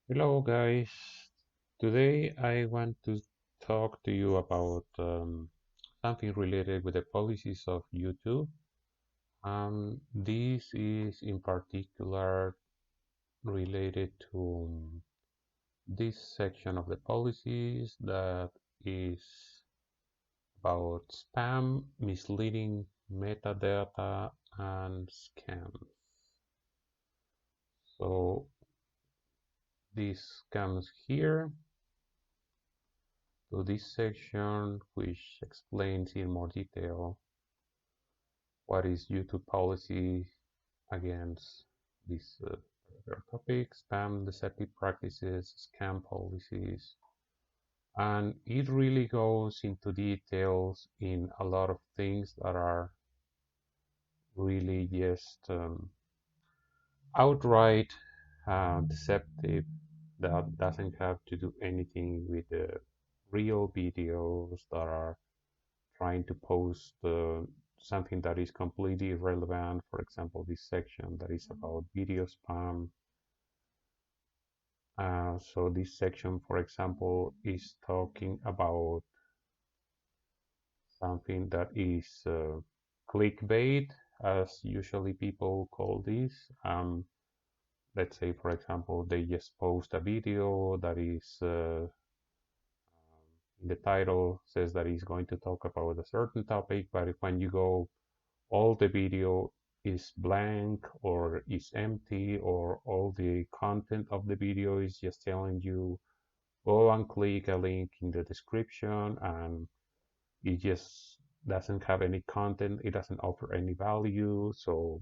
Hello guys, today I want to talk to you about something related with the policies of YouTube. This is in particular related to this section of the policies that is about spam, misleading metadata, and scams. So this comes here to this section, which explains in more detail what is YouTube policy against this particular topic, spam, deceptive practices, scam policies, and it really goes into details in a lot of things that are really just outright deceptive, that doesn't have to do anything with the real videos that are trying to post something that is completely irrelevant. For example, this section that is about video spam. So this section, for example, is talking about something that is clickbait, as usually people call this. Let's say, for example, they just post a video that is in the title says that he's going to talk about a certain topic, but when you go, all the video is blank or is empty, or all the content of the video is just telling you go and click a link in the description, and it just doesn't have any content, it doesn't offer any value. So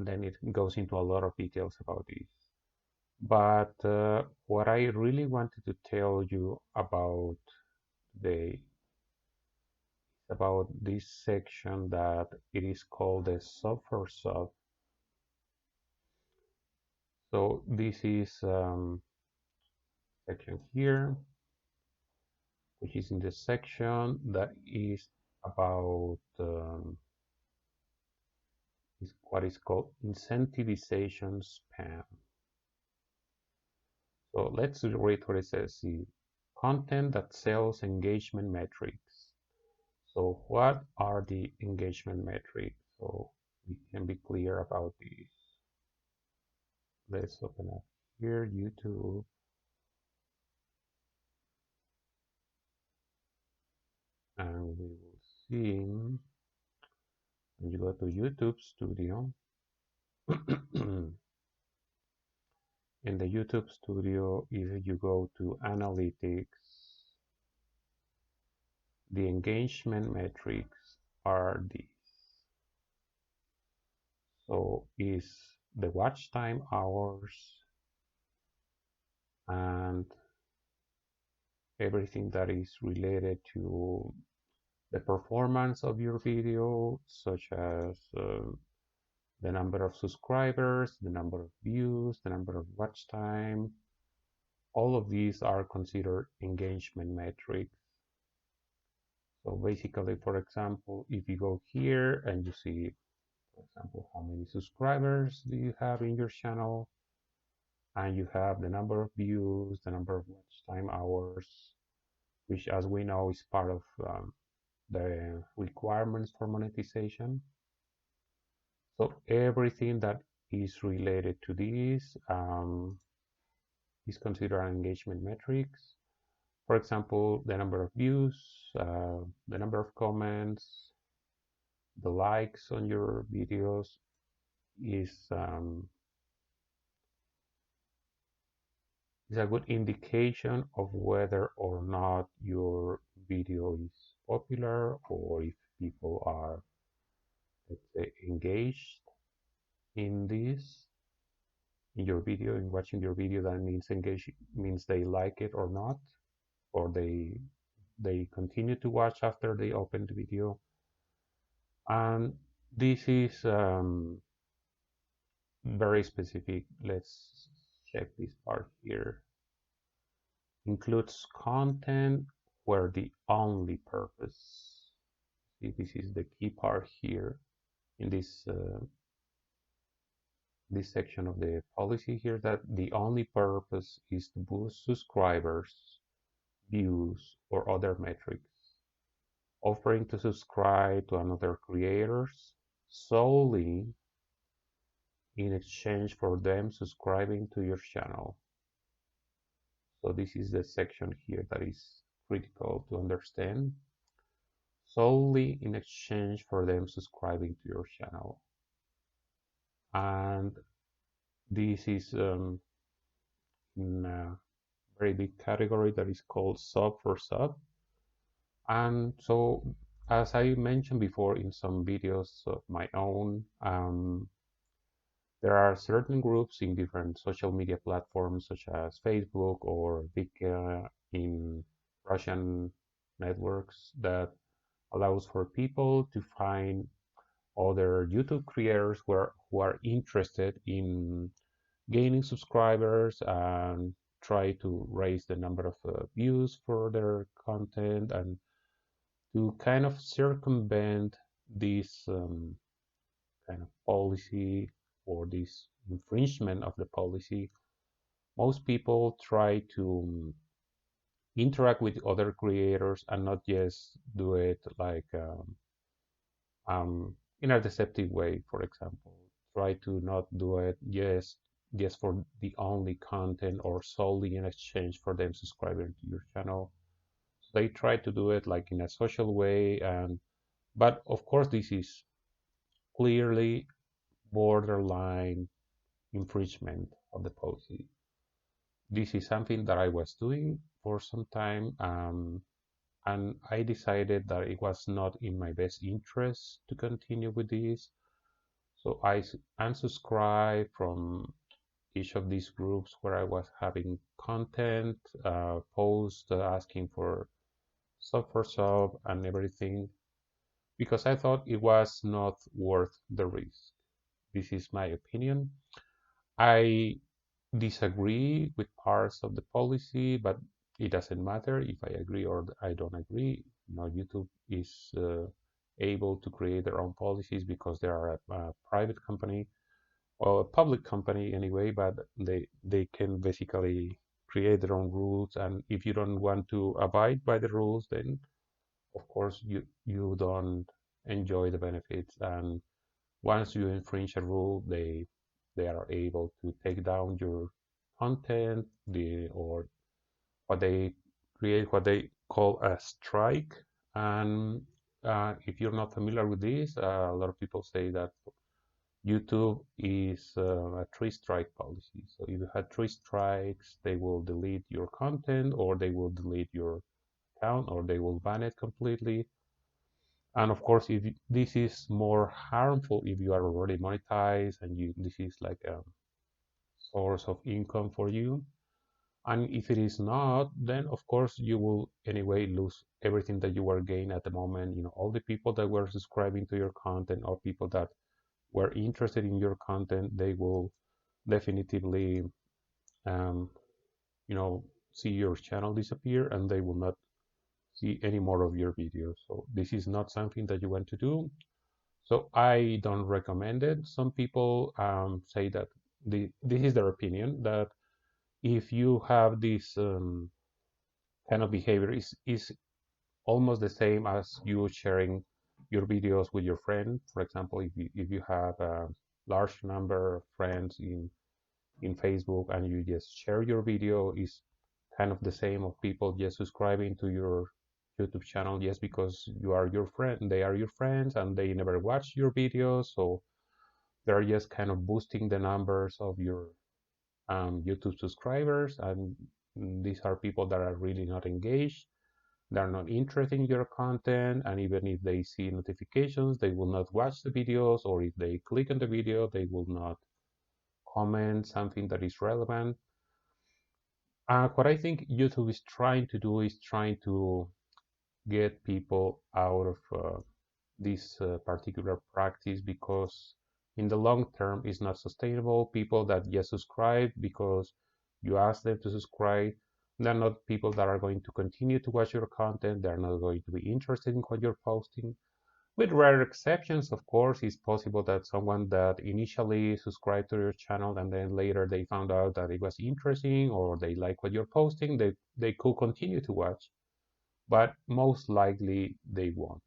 then it goes into a lot of details about this. But what I really wanted to tell you about today about this section, that it is called the Sub4Sub. So this is section here, which is in the section that is about is what is called incentivization spam. So let's read what it says. See, content that sells engagement metrics. So what are the engagement metrics? So we can be clear about this. Let's open up here YouTube. And we will see when you go to YouTube Studio. In the YouTube Studio, if you go to Analytics, the engagement metrics are these. So is the watch time hours and everything that is related to the performance of your video, such as the number of subscribers, the number of views, the number of watch time. All of these are considered engagement metrics. So basically, for example, if you go here and you see, for example, how many subscribers do you have in your channel, and you have the number of views, the number of watch time hours, which, as we know, is part of the requirements for monetization. So everything that is related to this is considered engagement metrics. For example, the number of views, the number of comments, the likes on your videos is a good indication of whether or not your video is popular, or if people are, let's say, engaged in this, in your video, in watching your video. That means engaged means they like it or not, or they continue to watch after they open the video. And this is very specific. Let's check this part here. Includes content where the only purpose, see, this is the key part here in this this section of the policy here, that the only purpose is to boost subscribers, views, or other metrics. Offering to subscribe to another creators solely in exchange for them subscribing to your channel. So this is the section here that is critical to understand. Solely in exchange for them subscribing to your channel. And this is in a very big category that is called Sub4Sub. And so, as I mentioned before in some videos of my own, there are certain groups in different social media platforms such as Facebook or big in Russian networks that allows for people to find other YouTube creators who are interested in gaining subscribers and try to raise the number of views for their content, and to kind of circumvent this kind of policy or this infringement of the policy. Most people try to interact with other creators and not just do it like in a deceptive way. For example, try to not do it just for the only content or solely in exchange for them subscribing to your channel. So they try to do it like in a social way, and but of course this is clearly borderline infringement of the policy. This is something that I was doing for some time, and I decided that it was not in my best interest to continue with this. So I unsubscribed from each of these groups where I was having content, posts asking for Sub4Sub and everything, because I thought it was not worth the risk. This is my opinion. I disagree with parts of the policy, but it doesn't matter if I agree or I don't agree. You know, YouTube is able to create their own policies because they are a private company, or a public company anyway, but they can basically create their own rules. And if you don't want to abide by the rules, then of course you don't enjoy the benefits. And once you infringe a rule, they are able to take down your content, or what they create, what they call a strike. And if you're not familiar with this, a lot of people say that YouTube is a three-strike policy. So if you had three strikes, they will delete your content, or they will delete your account, or they will ban it completely. And of course, if this is more harmful if you are already monetized and this is like a source of income for you. And if it is not, then of course you will anyway lose everything that you were gaining at the moment. You know, all the people that were subscribing to your content, or people that were interested in your content, they will definitively, you know, see your channel disappear, and they will not see any more of your videos. So this is not something that you want to do. So I don't recommend it. Some people say that this is their opinion, that if you have this kind of behavior, is almost the same as you sharing your videos with your friend. For example, if you have a large number of friends in Facebook and you just share your video, is kind of the same of people just subscribing to your YouTube channel just because you are your friend, they are your friends, and they never watch your videos, so they're just kind of boosting the numbers of your YouTube subscribers. And these are people that are really not engaged, they're not interested in your content, and even if they see notifications, they will not watch the videos, or if they click on the video, they will not comment something that is relevant. What I think YouTube is trying to do is trying to get people out of this particular practice, because in the long term it's not sustainable. People that just subscribe because you ask them to subscribe, they're not people that are going to continue to watch your content, they're not going to be interested in what you're posting. With rare exceptions, of course, it's possible that someone that initially subscribed to your channel and then later they found out that it was interesting or they like what you're posting, they could continue to watch, but most likely they won't.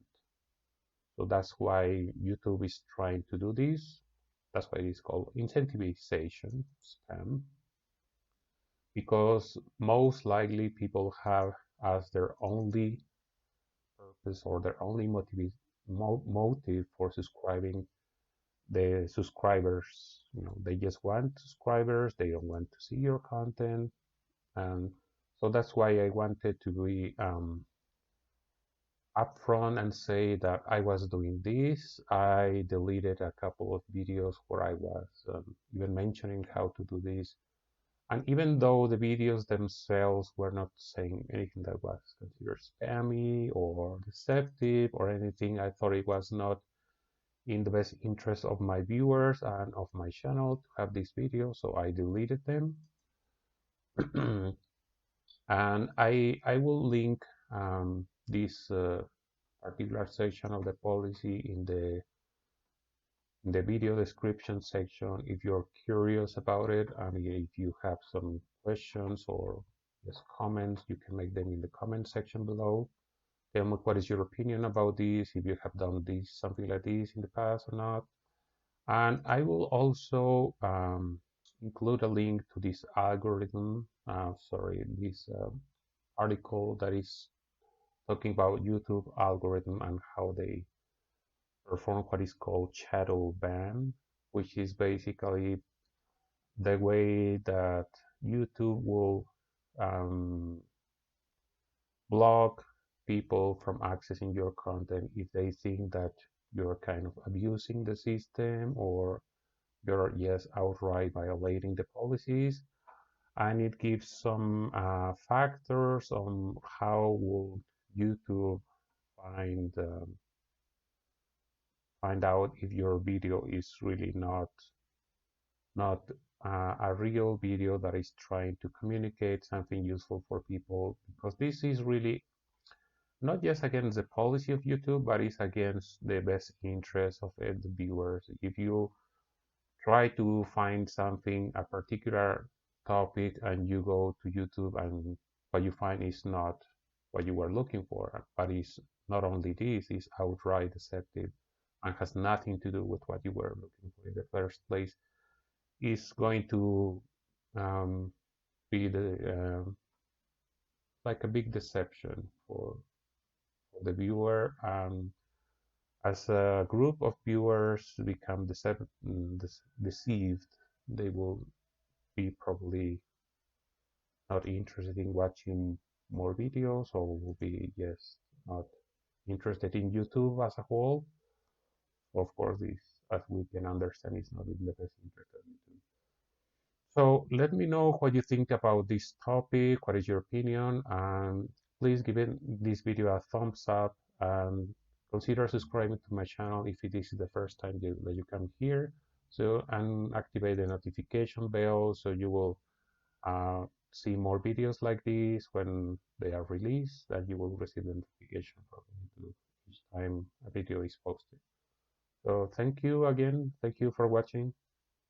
So that's why YouTube is trying to do this. That's why it is called incentivization spam, because most likely people have as their only purpose or their only motive for subscribing the subscribers. They just want subscribers. They don't want to see your content, and so that's why I wanted to be upfront and say that I was doing this. I deleted a couple of videos where I was even mentioning how to do this. And even though the videos themselves were not saying anything that was considered spammy or deceptive or anything, I thought it was not in the best interest of my viewers and of my channel to have these videos, so I deleted them. And I will link this particular section of the policy in the video description section if you're curious about it, and if you have some questions or just comments, you can make them in the comment section below. Tell me what is your opinion about this, if you have done this, something like this in the past or not. And I will also include a link to this algorithm, this article that is talking about YouTube algorithm and how they perform what is called shadow ban, which is basically the way that YouTube will block people from accessing your content if they think that you're kind of abusing the system or you're just outright violating the policies. And it gives some factors on how will YouTube find out if your video is really not a real video that is trying to communicate something useful for people, because this is really not just against the policy of YouTube, but it's against the best interest of the viewers. If you try to find something, a particular topic, and you go to YouTube and what you find is not what you were looking for, but it's not only this, it's outright deceptive and has nothing to do with what you were looking for in the first place, is going to be like a big deception for the viewer. As a group of viewers become deceived, they will be probably not interested in watching more videos, or will be just not interested in YouTube as a whole. Of course, this, as we can understand, is not in the best interest of YouTube. So let me know what you think about this topic. What is your opinion? And please give this video a thumbs up and consider subscribing to my channel if this is the first time that you come here. So, and activate the notification bell so you will see more videos like this when they are released, that you will receive the notification from YouTube each time a video is posted. So thank you again. Thank you for watching.